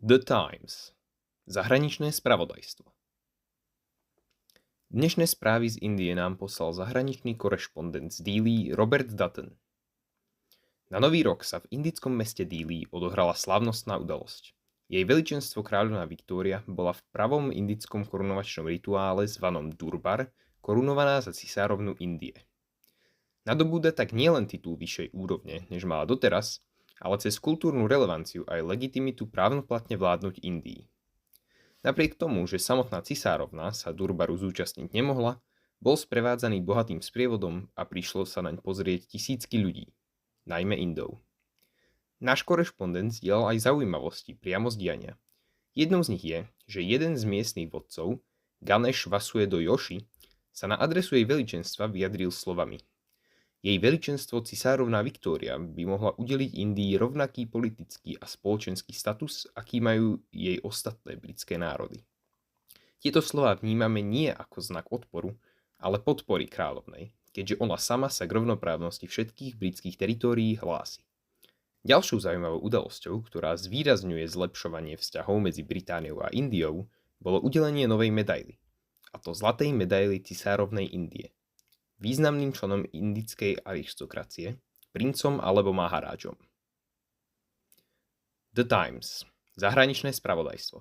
The Times. Zahraničné spravodajstvo. Dnešné správy z Indie nám poslal zahraničný korešpondent z Dillí Robert Dutton. Na Nový rok sa v indickom meste Dillí odohrala slávnostná udalosť. Jej veličenstvo kráľovná Viktória bola v pravom indickom korunovačnom rituále zvanom Durbar korunovaná za cisárovnu Indie. Nadobúda tak nielen titul vyššej úrovne, než mala doteraz, ale cez kultúrnu relevanciu aj legitimitu právnoplatne vládnuť Indii. Napriek tomu, že samotná cisárovna sa Durbaru zúčastniť nemohla, bol sprevádzaný bohatým sprievodom a prišlo sa naň pozrieť tisícky ľudí, najmä Indov. Náš korešpondent zdieľal aj zaujímavosti priamo z diania. Jednou z nich je, že jeden z miestnych vodcov, Ganesh Vasuedo Joshi, sa na adresu jej veličenstva vyjadril slovami: Jej veličenstvo cisárovná Viktória by mohla udeliť Indii rovnaký politický a spoločenský status, aký majú jej ostatné britské národy. Tieto slová vnímame nie ako znak odporu, ale podpory kráľovnej, keďže ona sama sa k rovnoprávnosti všetkých britských teritórií hlási. Ďalšou zaujímavou udalosťou, ktorá zvýrazňuje zlepšovanie vzťahov medzi Britániou a Indiou, bolo udelenie novej medaily, a to zlatej medaily cisárovnej Indie, významným členom indickej aristokracie, princom alebo maharádžom. The Times. Zahraničné spravodajstvo.